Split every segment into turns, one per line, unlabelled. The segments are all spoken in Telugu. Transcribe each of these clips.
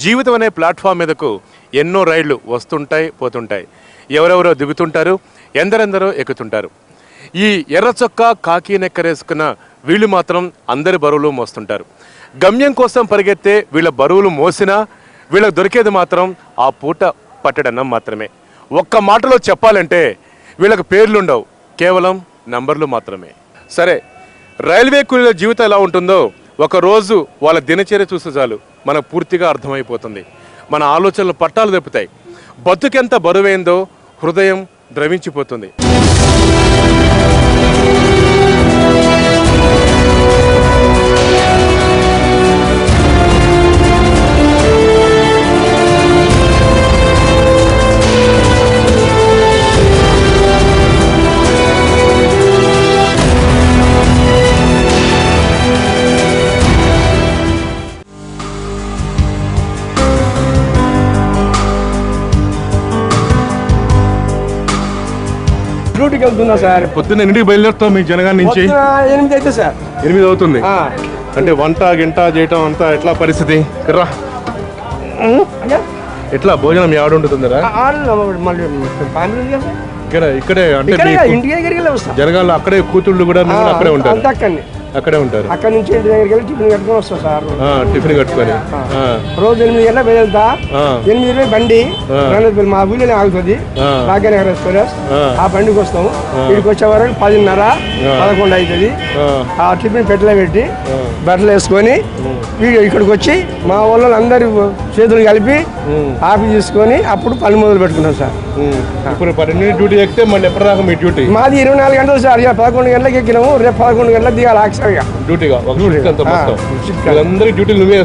జీవితం అనే ప్లాట్ఫామ్ మీదకు ఎన్నో రైళ్లు వస్తుంటాయి పోతుంటాయి. ఎవరెవరో దిగుతుంటారు, ఎందరెందరో ఎక్కుతుంటారు. ఈ ఎర్ర చొక్కా కాకి నెక్కరేసుకున్న వీళ్ళు మాత్రం అందరి బరువులు మోస్తుంటారు. గమ్యం కోసం పరిగెత్తే వీళ్ళ బరువులు మోసినా వీళ్ళకి దొరికేది మాత్రం ఆ పూట పట్టడన్నం మాత్రమే. ఒక్క మాటలో చెప్పాలంటే వీళ్ళకి పేర్లుండవు, కేవలం నంబర్లు మాత్రమే. సరే, రైల్వే కూలీల జీవితం ఎలా ఉంటుందో ఒకరోజు వాళ్ళ దినచర్య చూస్తే చాలు మనకు పూర్తిగా అర్థమైపోతుంది. మన ఆలోచనలు పట్టాలు తప్పుతాయి. బతుకెంత బరువైందో హృదయం ద్రవించిపోతుంది.
డ్యూటీకి వెళ్తున్నా సార్.
పొద్దున్న ఇంటికి బయలుదేరుతాం మీ జనగాం నుంచి?
8 అయితే సార్.
8 అవుతుంది. అంటే వంట గింట చేయటం అంతా ఎట్లా పరిస్థితి? రా, ఎట్లా భోజనం ఎవడు ఉంటుందిరా? ఇక్కడే అంటే
ఇంటి దగ్గరికి వస్తాం.
జనగాంలో అక్కడే కూతుళ్ళు కూడా అక్కడే ఉంటారు. అక్కడే ఉంటారు.
అక్కడ నుంచి ఇంటి దగ్గరికి వెళ్ళి టిఫిన్ కట్టుకొని వస్తాం సార్.
టిఫిన్ కట్టుకొని
రోజు 8 గంటలకు వెళ్తా. 8 బండి మా ఊళ్ళో ఆగుతుంది, భాగ్యనగర్ ఎక్స్ప్రెస్. ఆ బండికి వస్తాము. ఇక్కడికి వచ్చే వరకు 10:30, 11 అవుతుంది. ఆ టిఫిన్ పెట్టలో పెట్టి బట్టలు వేసుకొని ఇక్కడికి వచ్చి మా ఊళ్ళో అందరి చేతులు కలిపి ఆఫీ తీసుకొని అప్పుడు పని మొదలు పెట్టుకున్నాం సార్.
ఇప్పుడు 12 డ్యూటీ ఎక్కితే మళ్ళీ ఎప్పటిదాకా మీ డ్యూటీ?
మాది 24 గంటలు సార్. 11 గంటలకు ఎక్కినాము, రేపు 11 గంటలకు దిగాలి యాక్చువల్గా
డ్యూటీగా. డ్యూటీలు నువ్వే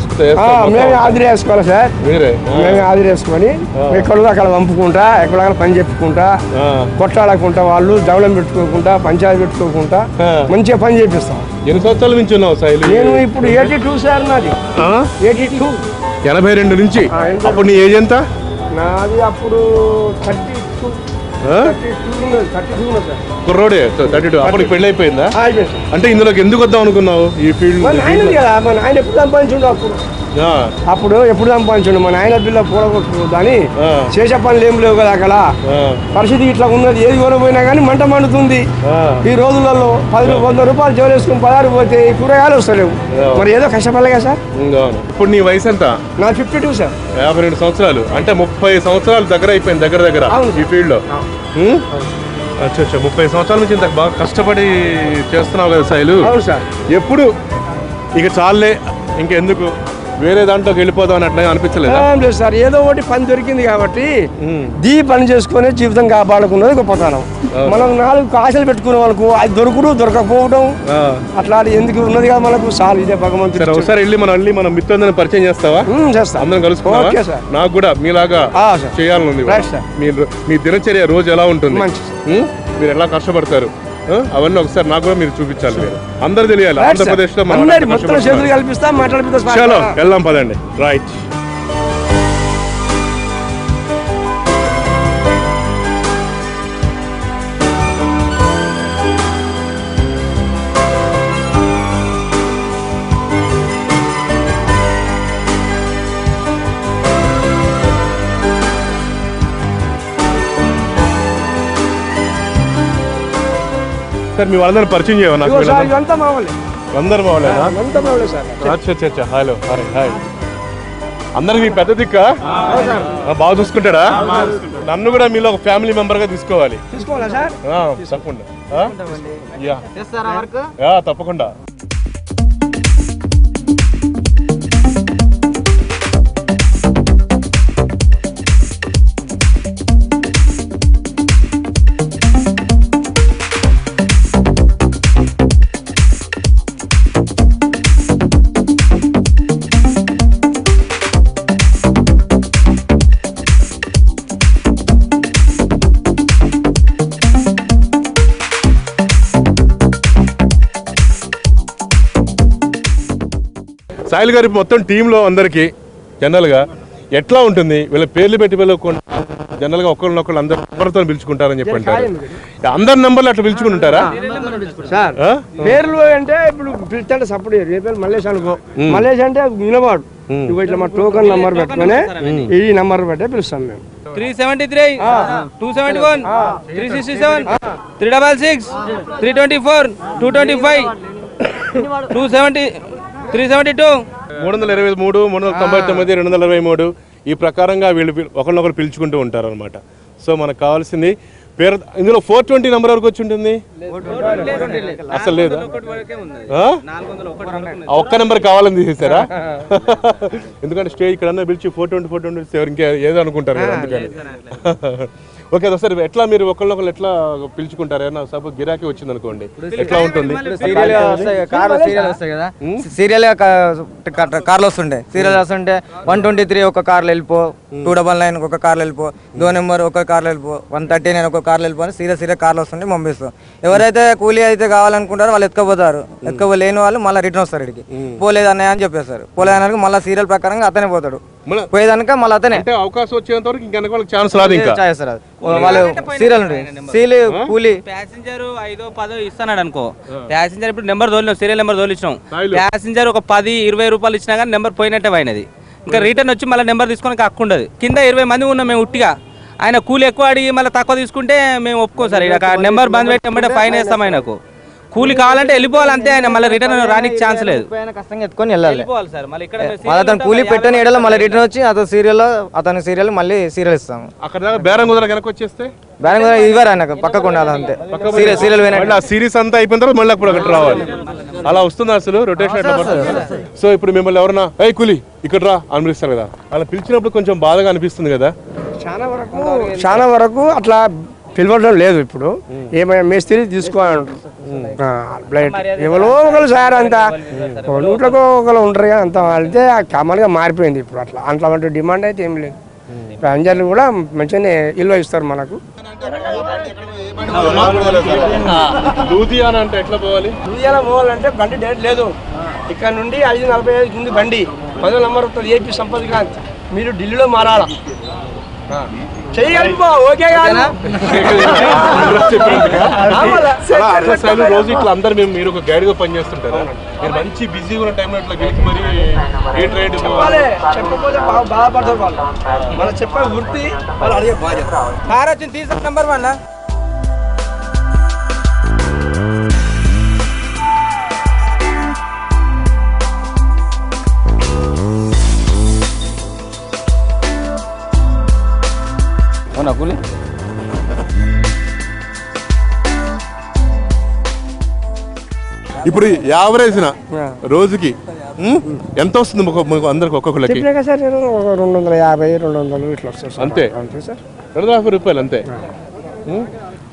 మేమే ఆదిరి వేసుకోవాలి సార్. మేమే ఆదిరి వేసుకొని ఎక్కడ అక్కడ పంపుకుంటా, ఎక్కడ పని చెప్పుకుంటా, కొట్లాడకుండా వాళ్ళు దవలం పెట్టుకోకుండా, పంచాయతీ పెట్టుకోకుండా మంచిగా పని చేపిస్తాం.
ఎన్ని సంవత్సరాల నుంచి ఉన్నావు సార్?
నేను ఇప్పుడు 82 సార్. నాది 82.
82 నుంచి. అప్పుడు నీ ఏజ్ ఎంత?
నాది అప్పుడు 32.
కుర్రోడే 32. అప్పటికి పెళ్లి అయిపోయిందా? అంటే ఇందులోకి ఎందుకు వద్దాం అనుకున్నావు ఈ ఫీల్డ్?
మా నాయన ఎప్పుడు సంపాదించుండు అప్పుడు ఎప్పుడు సంపాదించండు. మా నాయన పిల్ల పూడగొట్టుకోవద్దు అని చేసే పనులు ఏం లేవు కదా అక్కడ. పరిస్థితి ఇట్లా ఉన్నది. ఏది కొనపోయినా కానీ మంట మండుతుంది. ఈ రోజులలో 100 రూపాయలు జోలేసుకుని 16 పోతే కూరగాయలు వస్తలేవు. మరి ఏదో కష్టపడలే కదా సార్.
ఇప్పుడు నీ వయసు ఎంత?
నా 52 సార్.
52 సంవత్సరాలు. అంటే 30 సంవత్సరాలు దగ్గర అయిపోయింది దగ్గర ఈ ఫీల్డ్ లో. అచ్చా, 30 సంవత్సరాల నుంచి ఇంత బాగా కష్టపడి చేస్తున్నావు కదా శైలు. ఎప్పుడు ఇక చాలే ఇంకెందుకు వేరే దాంట్లోకి వెళ్ళిపోదాం అని అట్లా అనిపించలేదు?
లేదు సార్, ఏదో ఒకటి పని దొరికింది కాబట్టి పని చేసుకునే జీవితం కాపాడుకున్నది గొప్పతనం. మనం 4 ఆశలు పెట్టుకునే వాళ్ళకు అది దొరకపోవడం అట్లా ఎందుకు ఉన్నది కదా మనకు. సార్ ఇదే భగవంతుడు.
ఒకసారి వెళ్ళి మనం మిత్రులందరినీ పరిచయం చేస్తావా?
చేస్తాం,
అందరం కలుసుకోవాలి. నాకు కూడా మీలాగా చేయాలని ఉంది. మీ దినచర్య రోజు ఎలా ఉంటుంది, మీరు ఎలా కష్టపడతారు అవన్నీ ఒకసారి నాకు కూడా మీరు చూపించాలి. అందరు తెలియాలి ఆంధ్రప్రదేశ్ లో చలో వెళ్దాం పదండి. రైట్. సార్ మీ వాళ్ళందరూ పరిచయం చేయమన్నా? అందరు హలో హాయ్. అందరికి పెద్ద దిక్క బాగా చూసుకుంటాడా? నన్ను కూడా మీలో ఒక ఫ్యామిలీ మెంబర్ గా తీసుకోవాలి. తప్పకుండా. సాయిల్ గారి మొత్తం టీంలో అందరికీ జనరల్గా ఎట్లా ఉంటుంది? వీళ్ళ పేర్లు పెట్టి పిలవకుండా జనరల్గా ఒకళ్ళనొకళ్ళు అందరితో పిలుచుకుంటారని చెప్పి అంటారు. అందరి నంబర్లు అట్లా పిలుచుకుంటారా
సార్? పేర్లు అంటే ఇప్పుడు పిలిస్తే సపోర్ట్. రేపు మల్లేష్ అనుకో, మల్లేష్ అంటే వినవాడు ఇగో ఇట్లా మా టోకన్ నంబర్ పెట్టుకొని ఈ నంబర్ పెట్టే పిలుస్తాం మేము.
373, 271, 367, 366, 324, 225, 270, 372.
323, 399, 223 ఈ ప్రకారంగా వీళ్ళు ఒకరినొకరు పిలుచుకుంటూ ఉంటారు అనమాట. సో మనకు కావాల్సింది పేరు ఇందులో 420 నెంబర్ వరకు వచ్చి ఉంటుంది అసలు లేదా? ఒక్క నెంబర్ కావాలని తీసేసారా? ఎందుకంటే స్టేజ్ ఇక్కడ పిలిచి 420 ఇంకా ఏదో అనుకుంటారు కదా అందుకని. ఓకే సార్, ఎట్లా మీరు ఒకళ్ళొకళ్ళు ఎట్లా పిలుచుకుంటారు? ఏమన్నా సపోజ్ గిరాకీ వచ్చింది అనుకోండి, ఎట్లా ఉంటుంది?
సీరియల్ కార్లు వస్తుండే, సీరియల్ వస్తుంటే 123 ఒక కార్లో వెళ్ళిపో, 299 ఒక కార్లో వెళ్ళిపో, 2 నెంబర్ ఒక కార్లో వెళ్ళిపో, 139 ఒక కార్లో వెళ్ళిపో అని సీరియల్ కార్లు వస్తుంటే పంపిస్తాం. ఎవరైతే కూలీ అయితే కావాలనుకుంటారో వాళ్ళు ఎత్తుకపోతారు, ఎత్తుకోలేని వాళ్ళు మళ్ళీ రిటర్న్ వస్తారు. ఇక్కడికి పోలేదు అన్నయ్య అని చెప్పేస్తారు. పోలేదన్నాక మళ్ళీ సీరియల్ ప్రకారంగా అతనే పోతాడు, పోయేదానిక మళ్ళీ అతనే
అవకాశం వచ్చేంత వరకు ఇంకా ఛాన్స్ రాదు. ఇంకా
చేస్తారు వాళ్ళు సీరియల్ కూలీ.
ప్యాసింజర్ 5-10 ఇస్తున్నాడు అనుకో, ప్యాసింజర్ ఇప్పుడు నెంబర్ తోలినాం, సీరియల్ నెంబర్ తోలిచ్చినాం, ప్యాసింజర్ ఒక 10-20 రూపాయలు ఇచ్చినా కానీ నెంబర్ పోయినట్టే పోయినది. ఇంకా రిటర్న్ వచ్చి మళ్ళీ నెంబర్ తీసుకొని హక్కు ఉండదు. కింద 20 మంది ఉన్నాం మేము ఉట్టిగా, ఆయన కూలి ఎక్కువ అడిగి మళ్ళీ తక్కువ తీసుకుంటే మేము ఒప్పుకోం సార్. ఇక నెంబర్ బంద్ పెట్టి ఫైన్ వేస్తాం. ఆయనకు కూలి కావాలంటే వెళ్ళిపోవాలి అంతే, ఆయన మళ్ళీ రిటర్న్ రానికి ఛాన్స్ లేదు.
కష్టంగా ఎత్తుకొని వెళ్ళాలి
సార్. మళ్ళీ ఇక్కడ
అతను కూలి పెట్టని ఏడలో మళ్ళీ రిటర్న్ వచ్చి అతని సీరియల్ మళ్ళీ సీరియల్ ఇస్తాము.
అక్కడ బేరం కుదర వెనక్కి వచ్చేస్తే
బేరం కుదర ఇవ్వరు ఆయనకు, పక్కకు ఉండాలి అంతే. సీరియల్
సిరీస్ అంతా అయిపోయిన తర్వాత మళ్ళీ అప్పుడు అక్కడ రావాలి. అలా వస్తుంది అసలు రొటేషన్ ఎట్లా పడుతుంది. సో ఇప్పుడు మిమ్మల్ని ఎవరన్నా ఏ కూలి ఇక్కడ రా అనిపిస్తారు కదా, అలా పిలిచినప్పుడు కొంచెం బాధగా అనిపిస్తుంది కదా.
చాలా వరకు అట్లా పిలవడం లేదు. ఇప్పుడు ఏమైనా మేస్త్రి తీసుకోవాలి ఎవరో ఒకరు సార్ అంతా నూట్లకు ఒకరు ఉంటారు కదా, అంత వెళ్తే కామన్గా మారిపోయింది ఇప్పుడు. అట్లాంటి డిమాండ్ అయితే ఏం లేదు. ప్యాసింజర్లు కూడా మంచిగానే ఇల్లు ఇస్తారు మనకు.
లూధియానా అంటే ఎట్లా పోవాలి?
లూధియానా పోవాలంటే బండి డైరెక్ట్ లేదు, ఇక్కడ నుండి 5:45 ఉంది బండి, 10 నెంబర్ వస్తుంది ఏపీ సంపత్ కాంత్. మీరు ఢిల్లీలో మారాల
రోజు ఇట్లా అందరు మీరు ఒక గైడ్ గా పనిచేస్తుంటారా? మీరు మంచి బిజీగా ఉన్న టైంలో ఇట్లా గెలిచి మరి ఏ ట్రైన్
చెప్పకపోతే బాధపడతారు వాళ్ళు. మనం చెప్పే వృత్తి వాళ్ళు అడిగే బాధ్యత.
కార్ వచ్చింది తీసిన నెంబర్ 1 కూలి.
ఇప్పుడు యావరేజ్ రోజుకి ఎంత వస్తుంది అందరికి ఒక్కొక్కరికి?
సార్ 250, 200 ఇట్లా వస్తుంది
అంతే.
అంతే సార్,
250 రూపాయలు అంతే.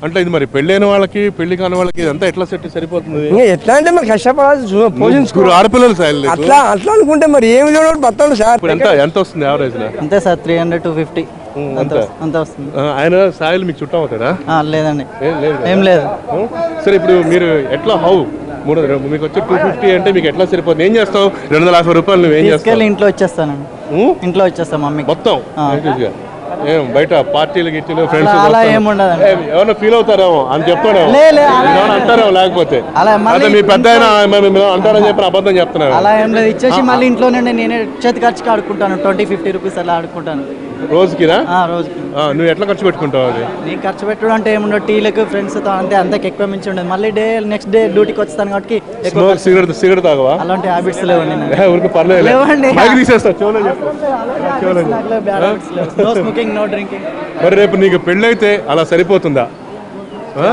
అంటే ఇది మరి పెళ్ళైన వాళ్ళకి పెళ్లి కాని వాళ్ళకి ఇదంతా ఎట్లా సెట్ సరిపోతుంది?
ఎట్లా అంటే మరి కష్టపడాలి,
పోషించుకోరు ఆడపిల్లలు సార్.
అట్లా అనుకుంటే మరి ఏమి బతాడు సార్.
ఇప్పుడు ఎంత వస్తుంది యావరేజ్?
అంతే సార్, 300-250 అంత వస్తుంది.
ఆయన సాయిల్ మీకు చుట్టం అవుతాడా?
లేదండి, ఏం లేదు.
సరే ఇప్పుడు మీరు ఎట్లా మీకు వచ్చే 250 అంటే మీకు ఎట్లా సరిపోతుంది? ఏం చేస్తావు? 250 రూపాయలు నువ్వు ఏం చేస్తావు?
ఇంట్లో వచ్చేస్తానండి, ఇంట్లో వచ్చేస్తాం మమ్మీ
మొత్తం. ఏం బయట పార్టీలు గిట్టీలు ఫ్రెండ్స్
ఏమన్నా
ఫీల్ అవుతారేమో అని చెప్తాడేమో, అంటారేమో. లేకపోతే మీ పెద్ద అంటారని చెప్పి అబద్ధం చెప్తున్నారు.
అలా ఏం లేదు, ఇచ్చేసి మళ్ళీ ఇంట్లో నుండి నేనే చేతి ఖర్చుకి ఆడుకుంటాను. 20-50 రూపీస్ అలా ఆడుకుంటాను
రోజుకినా?
రోజుకి.
నువ్వు ఎట్లా ఖర్చు పెట్టుకుంటావు? అది
నేను ఖర్చు పెట్టడం అంటే ఏముండదు, టీలకు ఫ్రెండ్స్తో అంతే, అంతకు ఎక్కువ మించి ఉండదు. మళ్ళీ నెక్స్ట్ డే డ్యూటీకి వస్తాను కాబట్టి
సిగరెట్ తాగవా?
అలాంటి హ్యాబిట్స్ లేవండి.
మరి రేపు నీకు పెళ్ళైతే అలా సరిపోతుందా?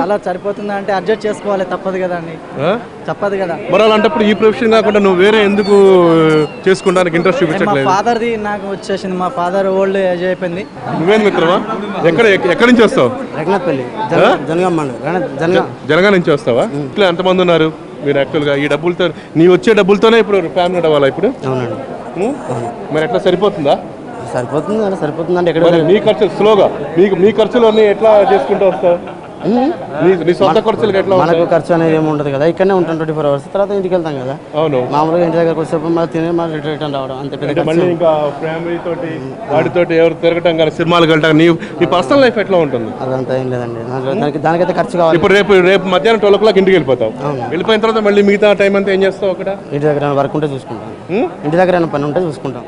అలా సరిపోతుందా అంటే అడ్జస్ట్ చేసుకోవాలి, తప్పదు కదా అండి, తప్పదు కదా.
మరి అలాంటప్పుడు ఈ ప్రొఫెషన్ కాకుండా నువ్వు వేరే ఎందుకు చేసుకోవడానికి ఇంట్రెస్ట్ చూపించట్లేదు?
మా ఫాదర్ది నాకు వచ్చేసింది, మా ఫాదర్ ఓల్డ్ ఏజ్ అయిపోయింది.
నువ్వేం మిత్రమా? ఎక్కడి నుంచి వస్తావు? జనగా నుంచి వస్తావా? ఇట్లా ఎంతమంది ఉన్నారు మీరు యాక్చువల్గా? ఈ డబ్బులతో నీ వచ్చే డబ్బులతోనే ఇప్పుడు ఫ్యామిలీ నడవాలా ఇప్పుడు? మరి ఎట్లా సరిపోతుందా?
సరిపోతుంది అంటే
మీ ఖర్చులు స్లోగా మీ ఖర్చులు అన్నీ ఎట్లా చేసుకుంటూ వస్తావు? నీ సొంత ఖర్చులకు ఎట్లా
మనకు ఖర్చు అనేది ఏమి ఉండదు కదా, ఇక్కడనే ఉంటాం 24 hours, తర్వాత ఇంటికి వెళ్తాం కదా.
అవును,
మామూలుగా ఇంటి దగ్గరకు వచ్చేప్పుడు మళ్ళీ తిని మళ్ళీ రిటర్న్ రావడం అంతే పెద్ద.
మళ్ళీ ఇంకా ఫ్యామిలీ తోటి వాటితోటి ఎవరు తిరగటం కానీ సినిమాలు వెళ్ళటం, నీ పర్సనల్ లైఫ్ ఎట్లా ఉంటుంది?
అదంతా ఏం లేదండి, దానికైతే ఖర్చు కావాలి.
ఇప్పుడు రేపు మధ్యాహ్నం 12 o'clock ఇంటికి వెళ్ళిపోతావు, వెళ్ళిపోయిన తర్వాత మళ్ళీ మిగతా టైం అంతా ఏం చేస్తావు అక్కడ?
ఇంటి దగ్గర వర్క్ ఉంటే చూసుకుంటాం, ఇంటి దగ్గర ఏమైనా పని ఉంటే చూసుకుంటాం.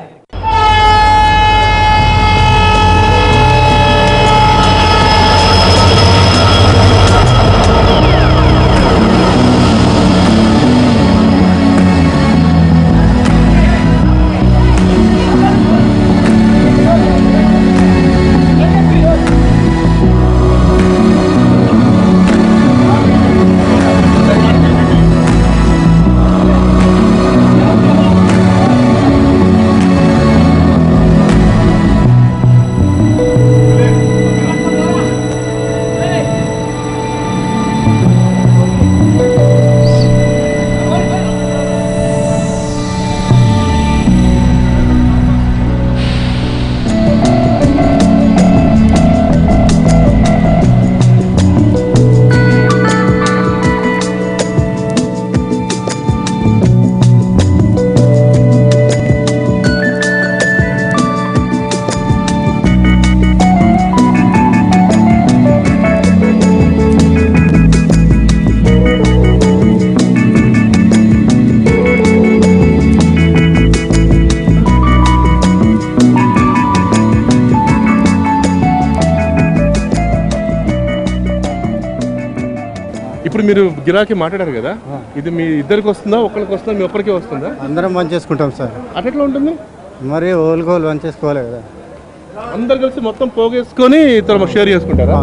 ఇప్పుడు మీరు గిరాకీ మాట్లాడారు కదా, ఇది మీ ఇద్దరికి వస్తుందా, ఒకరికి వస్తుందా, మీ ఒక్కరికి వస్తుందా?
అందరం పని చేసుకుంటాం సార్.
అట్లా ఉంటుంది
మరి ఓలుకోలు పని చేసుకోవాలి కదా,
అందరు కలిసి మొత్తం పోగేసుకొని షేర్ చేసుకుంటారా?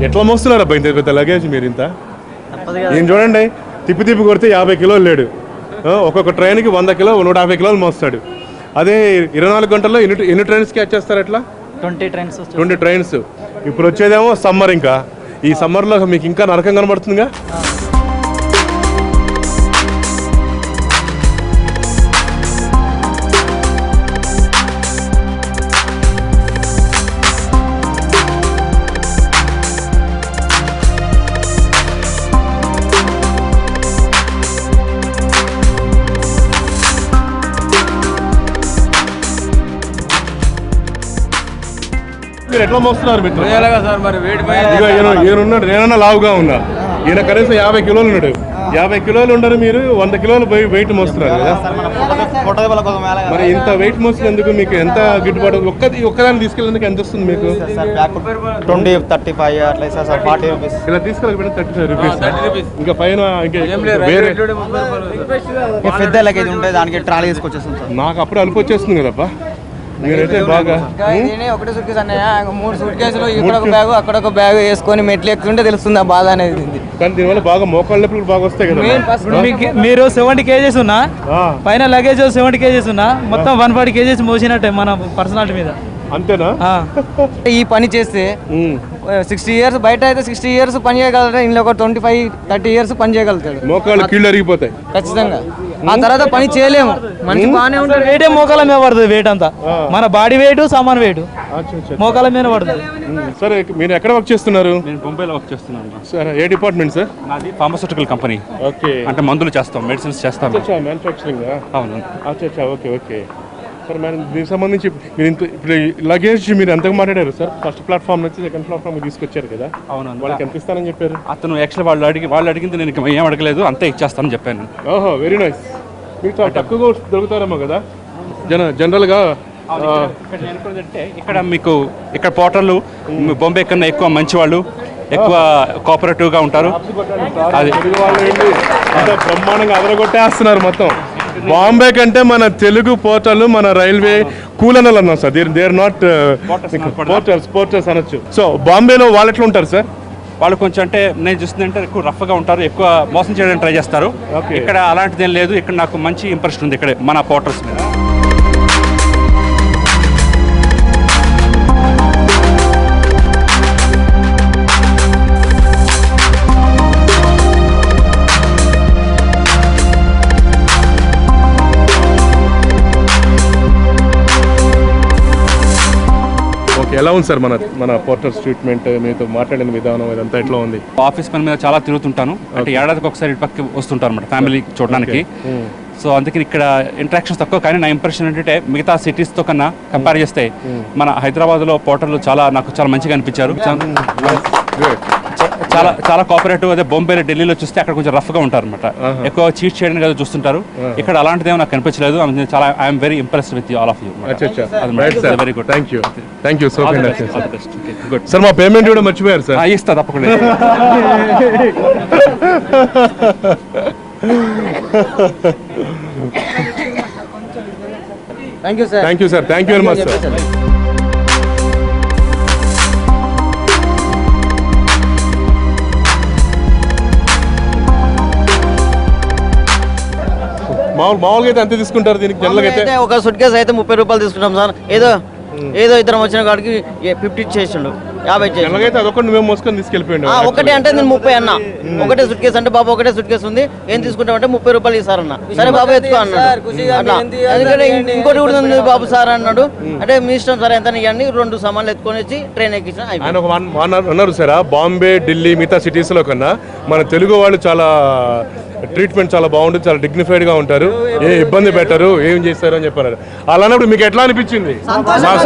ఎట్లా మోస్తున్నారు అబ్బా ఇంత పెద్ద లగేజ్ మీరు? ఇంత నేను చూడండి, తిప్పి కొడితే 50 కిలోలు లేడు, ఒక్కొక్క ట్రైన్కి 100 కిలో 150 కిలోలు మోస్తాడు. అదే 24 గంటల్లో ఎన్ని ట్రైన్స్ క్యాచ్ చేస్తారు? ఎట్లా? 20 ట్రైన్స్. ఇప్పుడు వచ్చేదేమో సమ్మర్, ఇంకా ఈ సమ్మర్లో మీకు ఇంకా నరకం కనబడుతుందిగా. మీరు ఎట్లా మోస్తున్నారు? ఈయనున్నాడు, నేనన్నా లావుగా ఉన్నా, ఈయన కనీసం 50 కిలోలు ఉన్నాడు. 50 కిలోలు ఉండరు, మీరు 100 కిలోలు వెయిట్ మోస్తున్నారు కదా. మరి ఇంత వెయిట్ మోసినందుకు మీకు ఎంత గిట్టుబాటు? ఒక్కదాన్ని తీసుకెళ్ళేందుకు ఎంత వస్తుంది మీకు?
20-35 అట్లా సార్, 40 రూపీస్.
ఇలా తీసుకెళ్ళకపోయినా 35 రూపీస్. ఇంకా పైన వేరే
పెద్ద లగేజ్ ఉంటాయి, దానికి ట్రాలీ తీసుకొచ్చేస్తాం సార్.
నాకు అప్పుడు అలుపు వచ్చేస్తుంది కదప్పా, మీరైతే బాగా.
ఒకటే సూట్ కేసు అన్నయ్య, 3 సూట్ కేసులు, ఇక్కడ ఒక బ్యాగ్ అక్కడ ఒక బ్యాగ్ వేసుకొని మెట్లు ఎక్కుతుంటే తెలుస్తుంది ఆ బాధ అనేది.
కానీ దీనివల్ల బాగా మోకాళ్ళ నొప్పులు బాగా వస్తాయి కదా.
మీరు 70 kgs ఉన్నా, పైన లగేజ్ 70 kgs ఉన్నా, మొత్తం 140 kgs మోసినట్టే మన పర్సనాలిటీ మీద.
అంతేనా?
ఈ పని చేస్తే 60 years, బయట అయితే 60 years పని చేయగలుగుతాడు, ఇంట్లో ఒక 25-30 years పని చేయగలుగుతాడు.
మోకాళ్ళు కీళ్ళు అరిగిపోతాయి
ఖచ్చితంగా. ఆ తర్వాత పని చేయలేము, మనిషి బాగానే ఉంటాడు.
వెయిటే మోకాల మీద పడుతుంది, వెయిట్ అంతా మన బాడీ వెయిట్ సామాన్ వెయిట్ మోకాల మీద పడుతుంది.
సరే, మీరు ఎక్కడ వర్క్ చేస్తున్నారు?
నేను ముంబైలో వర్క్ చేస్తున్నాను
సార్. ఏ డిపార్ట్మెంట్ సార్?
నాది ఫార్మస్యూటికల్ కంపెనీ.
ఓకే,
అంటే మందులు చేస్తాం, మెడిసిన్స్ చేస్తాం.
మ్యానుఫ్యాక్చరింగ్.
అవును.
Okay okay sir. మేడం, దీనికి సంబంధించి మీరు ఇప్పుడు లగేజ్ మీరు ఎంతకు మాట్లాడారు సార్? ఫస్ట్ ప్లాట్ఫామ్ నుంచి సెకండ్ ప్లాట్ఫామ్ తీసుకొచ్చారు కదా.
అవును.
వాళ్ళకి ఎంత ఇస్తానని చెప్పారు?
అతను యాక్చువల్లీ వాళ్ళు అడిగింది నేను ఏం అడగలేదు, అంతే ఇచ్చేస్తానని చెప్పాను.
ఓహో, వెరీ నైస్. మీకు తక్కువగా దొరుకుతారేమో కదా జనరల్గా.
ఇక్కడ మీకు ఇక్కడ పోర్టర్లు బొంబే కన్నా ఎక్కువ మంచి వాళ్ళు, ఎక్కువ కోఆపరేటివ్గా ఉంటారు.
అది బ్రహ్మాండంగా అదరగొట్టేస్తున్నారు మొత్తం. బాంబే కంటే మన తెలుగు పోర్టల్, మన రైల్వే కూలనలు అన్నాం సార్. దేర్ నాట్ పోర్టర్స్ అనొచ్చు. సో బాంబేలో వాళ్ళు ఎట్లా ఉంటారు సార్?
వాళ్ళు కొంచెం అంటే నేను చూస్తుందంటే ఎక్కువ రఫ్గా ఉంటారు, ఎక్కువ మోసం చేయడానికి ట్రై చేస్తారు. ఇక్కడ అలాంటిదేం లేదు. ఇక్కడ నాకు మంచి ఇంప్రెషన్ ఉంది ఇక్కడ మన పోర్టర్స్ మీద.
ఎలా ఉంది సార్ మన పోర్టర్స్ ట్రీట్మెంట్, మీతో మాట్లాడిన విధానం ఇదంతా ఎట్లా ఉంది?
ఆఫీస్ పని మీద చాలా తిరుగుతుంటాను, అంటే ఏడాదికి ఒకసారి ఇటు పక్క వస్తుంటాను అనమాట ఫ్యామిలీ చూడడానికి. సో అందుకని ఇక్కడ ఇంటరాక్షన్స్ తక్కువ. కానీ నా ఇంప్రెషన్ ఏంటంటే మిగతా సిటీస్తో కన్నా కంపేర్ చేస్తే మన హైదరాబాద్లో పోర్టర్లు నాకు చాలా మంచిగా అనిపించారు. చాలా కోఆపరేటివ్. అదే బాంబేలో, ఢిల్లీలో చూస్తే అక్కడ కొంచెం రఫ్గా ఉంటారు అనమాట, ఎక్కువ చీట్ చేయడానికి కదా చూస్తుంటారు. ఇక్కడ అలాంటిదేమో నాకు కనిపించలేదు. చాలా I'm very impressed with all of you. Very good,
thank you so much. Sir మా పేమెంట్ కూడా మర్చిపోయారు సార్.
ఇస్తా తప్పకుండా.
Thank you sir.
Thank you sir. Thank you very much sir. మామూలుగా అయితే అంతే తీసుకుంటారు దీనికి? జనరల్గా అయితే
ఒక సూట్ కేసు అయితే 30 రూపాయలు తీసుకుంటాం సార్. ఏదో ఇద్దరం వచ్చిన కాడికి 50 చేసిండు, 50 చేసి.
జనరల్గా అయితే అదొకటి మేము మోసుకొని తీసుకెళ్ళిపోయిండు.
ఒకటే అంటే నేను 30 అన్న. ఒకటే సూట్ కేసు అంటే బాబు ఒకటే సూట్ కేసు ఉంది, ఏం తీసుకుంటామంటే 30 రూపాయలు ఇస్తారన్న. సరే బాబు ఎత్తుకో అన్నాడు. ఎందుకంటే ఇంకోటి కూడా ఉంది బాబు సార్ అన్నాడు. అంటే మీ ఇష్టం సార్ ఎంత ఇవ్వండి, 2 సామాన్లు ఎత్తుకొని వచ్చి ట్రైన్ ఎక్కించిన.
ఆయన ఒక అన్నారు సార్, బాంబే, ఢిల్లీ, మిగతా సిటీస్లో కన్నా మన తెలుగు వాళ్ళు చాలా ట్రీట్మెంట్ చాలా బాగుంటుంది, చాలా డిగ్నిఫైడ్ గా ఉంటారు, ఏ ఇబ్బంది పెట్టరు, ఏం చేస్తారు అని చెప్పారు. అలానప్పుడు మీకు ఎట్లా అనిపించింది?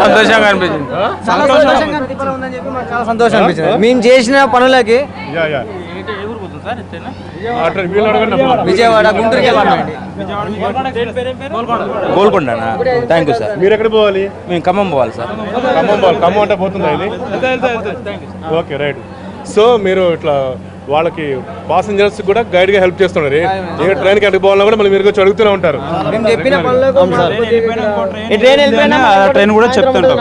సంతోషంగా అనిపించింది. చాలా సంతోషం అనిపించింది. మేము చేసిన పనులకి విజయవాడ, గుంటూరుకి వెళ్ళామండి.
గోల్కొండ. Thank you sir.
మీరు ఎక్కడ పోవాలి?
మేము ఖమ్మం పోవాలి సార్.
ఖమ్మం అంటే పోతుందా ఇది? Okay, right. సో మీరు ఇట్లా వాళ్ళకి పాసెంజర్స్ కూడా గైడ్ గా హెల్ప్ చేస్తున్నారు. ఏ ట్రైన్ కి అడిగి పోవాలన్నా కూడా మళ్ళీ మీరు వచ్చి అడుగుతూనే ఉంటారు.
ట్రైన్ కూడా చెప్తుంటాం.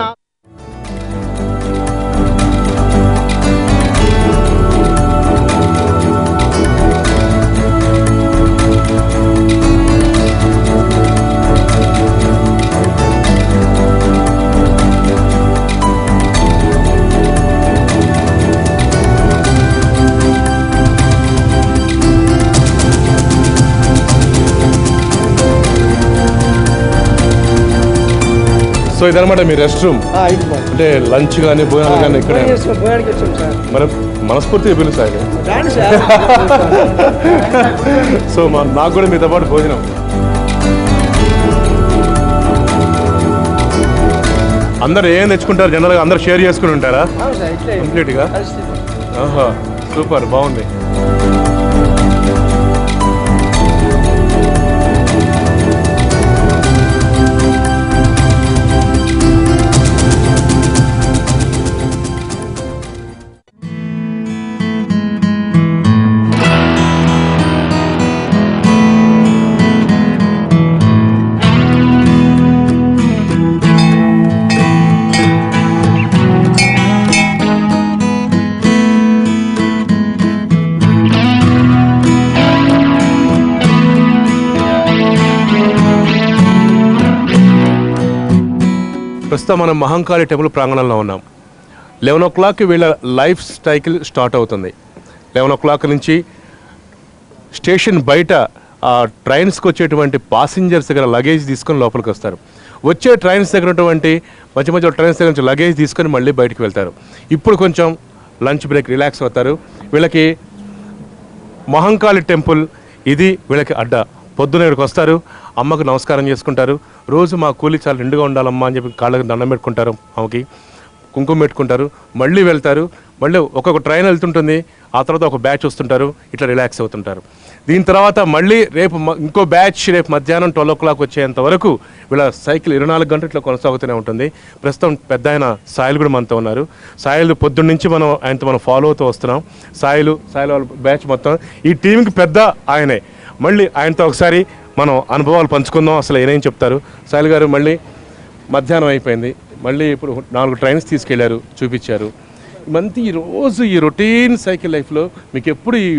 సో ఇదనమాట మీ రెస్ట్ రూమ్. అంటే లంచ్ కానీ భోజనాలు కానీ ఇక్కడ మరి మనస్ఫూర్తిగా పిలుస్తాయి. సో నాకు కూడా మీతో పాటు భోజనం. అందరు ఏం తెచ్చుకుంటారు? జనరల్గా అందరు షేర్ చేసుకుని ఉంటారా కంప్లీట్గా? ఆహా, సూపర్, బాగుంది. ప్రస్తుతం మనం మహంకాళి టెంపుల్ ప్రాంగణంలో ఉన్నాం. 11 o'clock వీళ్ళ లైఫ్ సైకిల్ స్టార్ట్ అవుతుంది. 11 o'clock నుంచి స్టేషన్ బయట ఆ ట్రైన్స్కి వచ్చేటువంటి పాసింజర్స్ దగ్గర లగేజ్ తీసుకొని లోపలికి వస్తారు. వచ్చే ట్రైన్స్ దగ్గర ఉన్నటువంటి మధ్య ట్రైన్స్ దగ్గర నుంచి లగేజ్ తీసుకొని మళ్ళీ బయటికి వెళ్తారు. ఇప్పుడు కొంచెం లంచ్ బ్రేక్, రిలాక్స్ అవుతారు. వీళ్ళకి మహంకాళి టెంపుల్ ఇది వీళ్ళకి అడ్డా. పొద్దున ఇక్కడికి వస్తారు, అమ్మకు నమస్కారం చేసుకుంటారు. రోజు మా కూలి చాలా నిండుగా ఉండాలమ్మా అని చెప్పి కాళ్ళకి దండం పెట్టుకుంటారు, ఆమెకి కుంకుమ పెట్టుకుంటారు, మళ్ళీ వెళ్తారు. మళ్ళీ ఒక్కొక్క ట్రైన్ వెళ్తుంటుంది, ఆ తర్వాత ఒక బ్యాచ్ వస్తుంటారు, ఇట్లా రిలాక్స్ అవుతుంటారు. దీని తర్వాత మళ్ళీ రేపు ఇంకో బ్యాచ్ రేపు మధ్యాహ్నం 12 o'clock వచ్చేంత వరకు వీళ్ళ సైకిల్ 24 గంటలు ఇట్లా కొనసాగుతూనే ఉంటుంది. ప్రస్తుతం పెద్ద ఆయన సాయిల్ కూడా మనతో ఉన్నారు. సాయిల్ పొద్దున్న నుంచి ఆయనతో మనం ఫాలో అవుతూ వస్తున్నాం. సాయిల్ వాళ్ళ బ్యాచ్ మొత్తం ఈ టీంకి పెద్ద ఆయనే. మళ్ళీ ఆయనతో ఒకసారి మనం అనుభవాలు పంచుకుందాం, అసలు ఏమేం చెప్తారు. సాయిల్ గారు, మళ్ళీ మధ్యాహ్నం అయిపోయింది, మళ్ళీ ఇప్పుడు 4 ట్రైన్స్ తీసుకెళ్లారు, చూపించారు. ఈరోజు ఈ రొటీన్ సైకిల్ లైఫ్లో మీకు ఎప్పుడు ఈ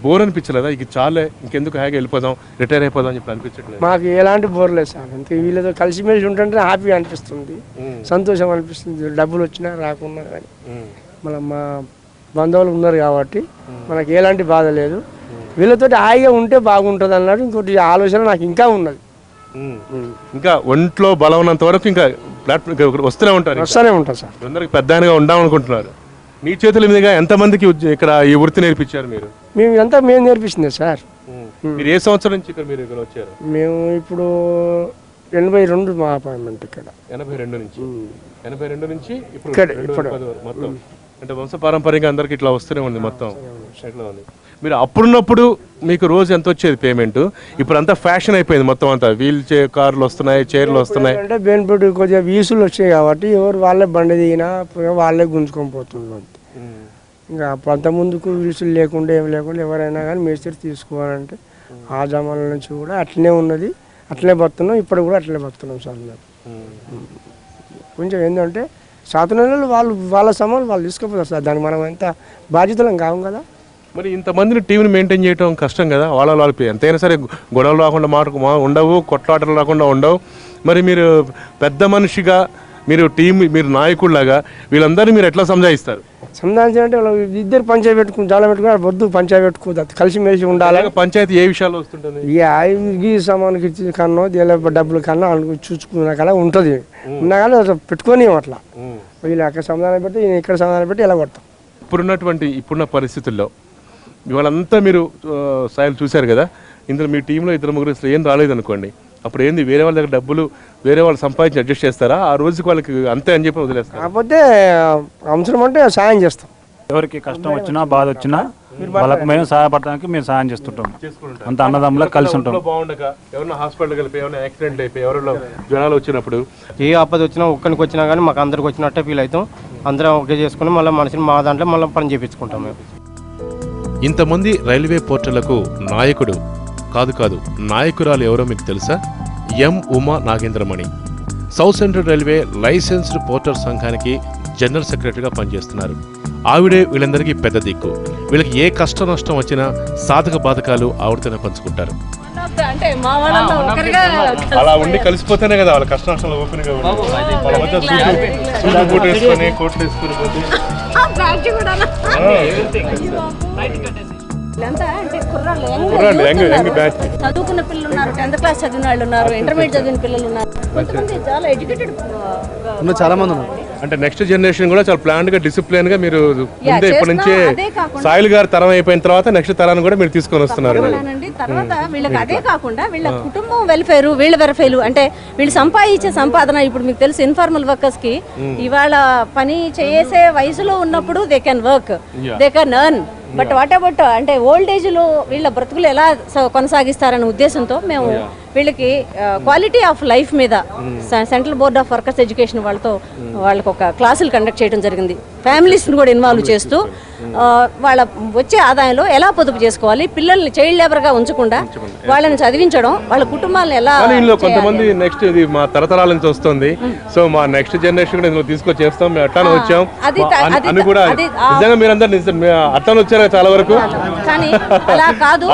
బోర్ అనిపించలేదా? ఇక చాలే, ఇంకెందుకు హ్యాగా వెళ్ళిపోదాం, రిటైర్ అయిపోదాం అని చెప్పి అనిపించట్లేదు?
మాకు ఎలాంటి బోర్ లేదు సార్. అంతే, వీళ్ళతో కలిసిమెలిసి ఉంటుంటే హ్యాపీగా అనిపిస్తుంది, సంతోషం అనిపిస్తుంది. డబ్బులు వచ్చినా రాకున్నా కానీ మన మా బంధువులు ఉన్నారు కాబట్టి మనకి ఎలాంటి బాధ లేదు. వీళ్ళతో హాయిగా ఉంటే బాగుంటుంది అన్నాడు. ఇంకోటి ఆలోచన నాకు ఇంకా ఉన్నది.
ఇంకా ఒంట్లో బలం ఉన్నంత వరకు ఇంకా ప్లాట్ఫామ్ వస్తూనే ఉంటారు.
వస్తూనే ఉంటాం సార్.
అందరికి పెద్ద ఆయనగా ఉండాలనుకుంటున్నారు. మీ చేతుల మీదుగా ఎంతమందికి ఇక్కడ ఈ వృత్తి నేర్పించారు మీరు?
మేము నేర్పిస్తుంది సార్.
మీరు ఏ సంవత్సరం నుంచి మీరు ఇక్కడ వచ్చారు?
మేము ఇప్పుడు 82 మా అపాయింట్మెంట్ ఇక్కడ.
82 నుంచి 82 నుంచి ఇప్పుడు
ఇక్కడ
2010 వరకు మొత్తం అంటే వంశపారంపర్యంగా అందరికి ఇట్లా వస్తూనే ఉంది మొత్తం. ఎట్లా ఉంది? మీరు అప్పుడున్నప్పుడు మీకు రోజు ఎంత వచ్చేది పేమెంట్? ఇప్పుడు అంతా ఫ్యాషన్ అయిపోయింది మొత్తం అంతా. వీల్ కార్లు వస్తున్నాయి, చైర్లు వస్తున్నాయి.
అంటే బెనిఫిట్ కొద్దిగా వీసులు వచ్చాయి కాబట్టి ఎవరు వాళ్ళే బండి దిగినా వాళ్ళే గుంజుకొని పోతున్నారు. ఇంకా అంత ముందుకు వీసులు లేకుండా ఏం లేకుండా ఎవరైనా కానీ మేస్త్రి తీసుకోవాలంటే ఆ జమాల నుంచి కూడా అట్లనే ఉన్నది, అట్లనే బతున్నాం. ఇప్పుడు కూడా అట్లనే బతున్నాం సార్. మేము కొంచెం ఏంటంటే శాతనలు వాళ్ళ సమయాలు వాళ్ళు తీసుకుపోతారు సార్. దానికి మనం ఎంత బాధ్యతలం కావు కదా.
మరి ఇంతమందిని టీంని మెయింటైన్ చేయడం కష్టం కదా. వాళ్ళకి ఎంతైనా సరే గొడవలు రాకుండా ఉండవు, కొట్లాటలు రాకుండా ఉండవు. మరి మీరు పెద్ద మనిషిగా, మీరు టీం, మీరు నాయకుడిలాగా వీళ్ళందరినీ మీరు ఎట్లా సంజాయిస్తారు?
సంధానించాలంటే ఇద్దరు పంచాయతీ పెట్టుకుని చాలా పెట్టుకుని వద్దు పంచాయతీ పెట్టుకోవద్దు, కలిసిమెలిసి ఉండాలి.
పంచాయతీ ఏ విషయాల్లో వస్తుంటుంది?
ఈ సామాన్కి కన్నో డబ్బులు కన్నా చూసుకున్నా కదా ఉంటుంది. ఉన్నా కానీ పెట్టుకొని అట్లా వీళ్ళు అక్కడ సమాధానం పెట్టి ఇక్కడ సమాధానం పెట్టి ఎలా కొడతాం.
ఇప్పుడున్న పరిస్థితుల్లో ఇవాళంతా మీరు స్థాయిలు చూశారు కదా. ఇందులో మీ టీంలో 2-3 ఏం రాలేదనుకోండి, అప్పుడు ఏంది వేరే వాళ్ళ దగ్గర డబ్బులు వేరే వాళ్ళు సంపాదించి అడ్జస్ట్ చేస్తారా? ఆ రోజుకి వాళ్ళకి అంతే అని చెప్పి వదిలేస్తారు.
కాకపోతే అవసరం అంటే సాయం చేస్తాం.
ఎవరికి కష్టం వచ్చినా బాధ వచ్చినా వాళ్ళకి మేము సహాయపడడానికి మేము సహాయం చేస్తుంటాం. అంత అన్నదమ్ములకు కలిసి ఉంటాం.
బాగుండగా ఎవరైనా హాస్పిటల్ కలిపి ఎవరైనా యాక్సిడెంట్ అయిపోయి ఎవరైనా జ్వరాలు వచ్చినప్పుడు
ఏ ఆపద వచ్చినా ఒక్కరికి వచ్చినా కానీ మాకు అందరికి వచ్చినట్టే ఫీల్ అవుతాం. అందరం ఒకే చేసుకుని మళ్ళీ మనిషిని మా దాంట్లో మళ్ళీ పని చేయించుకుంటాం మేము.
ఇంతమంది రైల్వే పోర్టర్లకు నాయకుడు కాదు నాయకురాలు ఎవరో మీకు తెలుసా? M Uma Nagendramani. South Central Railway licensed porter సంఘానికి జనరల్ సెక్రటరీగా పనిచేస్తున్నారు. ఆవిడే వీళ్ళందరికీ పెద్ద దిక్కు. వీళ్ళకి ఏ కష్ట నష్టం వచ్చినా సాధక బాధకాలు ఆవిడతోనే పంచుకుంటారు. అలా ఉండి కలిసిపోతేనే కదా వాళ్ళ కష్ట నష్టాలు ఓపెన్ గా
చదువుకున్న పిల్లలు ఉన్నారు, 10th క్లాస్ చదివిన వాళ్ళు ఉన్నారు, ఇంటర్మీడియట్ చదివిన పిల్లలు ఉన్నారు, చాలా ఎడ్యుకేటెడ్
చాలా మంది ఉన్నారు. అంటే నెక్స్ట్ జనరేషన్ కూడా చాలా ప్లాన్ గా డిసిప్లిన్ గా మీరు ముందే ఇప్పటి నుంచే సాయిల్ గారు తరం అయిపోయిన తర్వాత నెక్స్ట్ తరాన్ని కూడా మీరు తీసుకొని వస్తున్నారు.
తర్వాత వీళ్ళకి అదే కాకుండా వీళ్ళ కుటుంబం వెల్ఫేర్, వీళ్ళ వెల్ఫేర్ అంటే వీళ్ళు సంపాదించే సంపాదన. ఇప్పుడు మీకు తెలుసు ఇన్ఫార్మల్ వర్కర్స్ కి ఇవాళ పని చేసే వయసులో ఉన్నప్పుడు they can work, they can earn. But what about అంటే ఓల్డ్ ఏజ్ లో వీళ్ళ బ్రతుకులు ఎలా కొనసాగిస్తారనే ఉద్దేశంతో మేము వీళ్ళకి క్వాలిటీ ఆఫ్ లైఫ్ మీద central board of workers education వాళ్ళకి ఒక క్లాసులు కండక్ట్ చేయడం జరిగింది. ఫ్యామిలీస్ని కూడా ఇన్వాల్వ్ చేస్తూ వాళ్ళ వచ్చే ఆదాయంలో ఎలా పొదుపు చేసుకోవాలి, పిల్లల్ని చైల్డ్ లేబర్గా ఉంచకుండా వాళ్ళని చదివించడం, వాళ్ళ కుటుంబాలను ఎలా.
కొంతమంది నెక్స్ట్ ఇది మా తరతరాల నుంచి వస్తుంది, సో మా నెక్స్ట్ జనరేషన్ కూడా తీసుకొచ్చి చేస్తాం, మేము అట్లానే వచ్చాం అని కూడా నిజంగా మీరందరూ అట్లానే వచ్చారు చాలా వరకు.
కానీ అలా కాదు,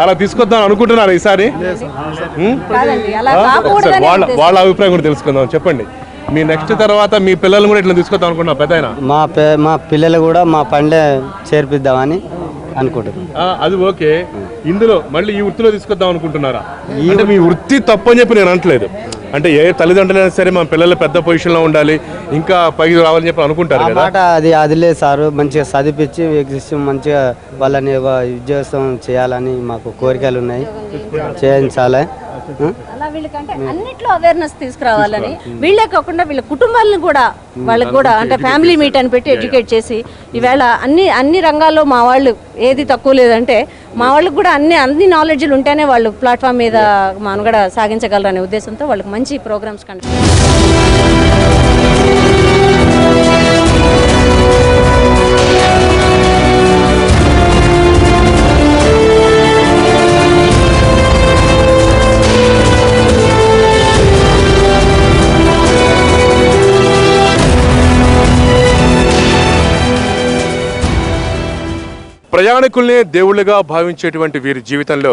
అలా తీసుకొద్దాం అనుకుంటున్నారు ఈసారి. వాళ్ళ అభిప్రాయం కూడా తెలుసుకుందాం. చెప్పండి, మీ నెక్స్ట్ తర్వాత మీ పిల్లలు కూడా ఇట్లా తీసుకొద్దాం అనుకుంటున్నా పెద్ద?
మా పిల్లలు కూడా మా పండే చేర్పిద్దామని అనుకుంటున్నాను.
అది ఓకే. ఇందులో మళ్ళీ ఈ వృత్తిలో తీసుకొద్దాం అనుకుంటున్నారా? అంటే మీ వృత్తి తప్పని చెప్పి నేను అనట్లేదు. అంటే ఏ తల్లిదండ్రులైనా సరే మా పిల్లలు పెద్ద పొజిషన్లో ఉండాలి, ఇంకా పైకి రావాలని చెప్పి అనుకుంటారు కదా.
అది లేదు సార్, మంచిగా చదివించి మంచిగా వాళ్ళని ఉద్యోగం చేయాలని మాకు కోరికలు ఉన్నాయి, చేయించాలి.
అలా వీళ్ళకంటే అన్నిట్లో అవేర్నెస్ తీసుకురావాలని, వీళ్ళే కాకుండా వీళ్ళ కుటుంబాలను కూడా వాళ్ళకి కూడా అంటే ఫ్యామిలీ మీట్ అని పెట్టి ఎడ్యుకేట్ చేసి ఈవేళ అన్ని రంగాల్లో మా వాళ్ళు ఏది తక్కువ లేదంటే మా వాళ్ళకి కూడా అన్ని నాలెడ్జ్లు ఉంటేనే వాళ్ళు ప్లాట్ఫామ్ మీద మనుగడ సాగించగలరు అనే ఉద్దేశంతో వాళ్ళకి మంచి ప్రోగ్రామ్స్ కండక్ట్.
ప్రయాణికుల్ని దేవుళ్ళుగా భావించేటువంటి వీరి జీవితంలో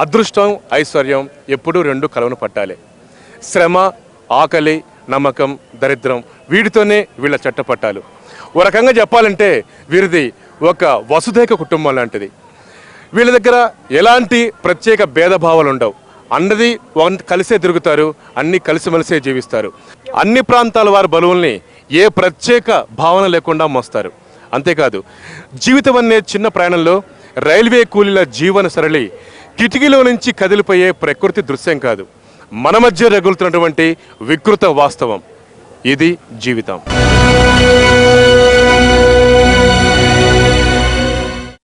అదృష్టం, ఐశ్వర్యం ఎప్పుడూ రెండు కలవను పట్టాలి. శ్రమ, ఆకలి, నమ్మకం, దరిద్రం వీటితోనే వీళ్ళ చట్టపట్టాలు. ఓ రకంగా చెప్పాలంటే వీరిది ఒక వసుధైక కుటుంబం లాంటిది. వీళ్ళ దగ్గర ఎలాంటి ప్రత్యేక భేదభావాలు ఉండవు. అన్నది కలిసే తిరుగుతారు, అన్ని కలిసిమెలిసే జీవిస్తారు. అన్ని ప్రాంతాల వారి బలువుల్ని ఏ ప్రత్యేక భావన లేకుండా మోస్తారు. అంతేకాదు జీవితం అనే చిన్న ప్రయాణంలో రైల్వే కూలీల జీవన సరళి కిటికీలో నుంచి కదిలిపోయే ప్రకృతి దృశ్యం కాదు, మన మధ్య రగులుతున్నటువంటి వికృత వాస్తవం. ఇది జీవితం.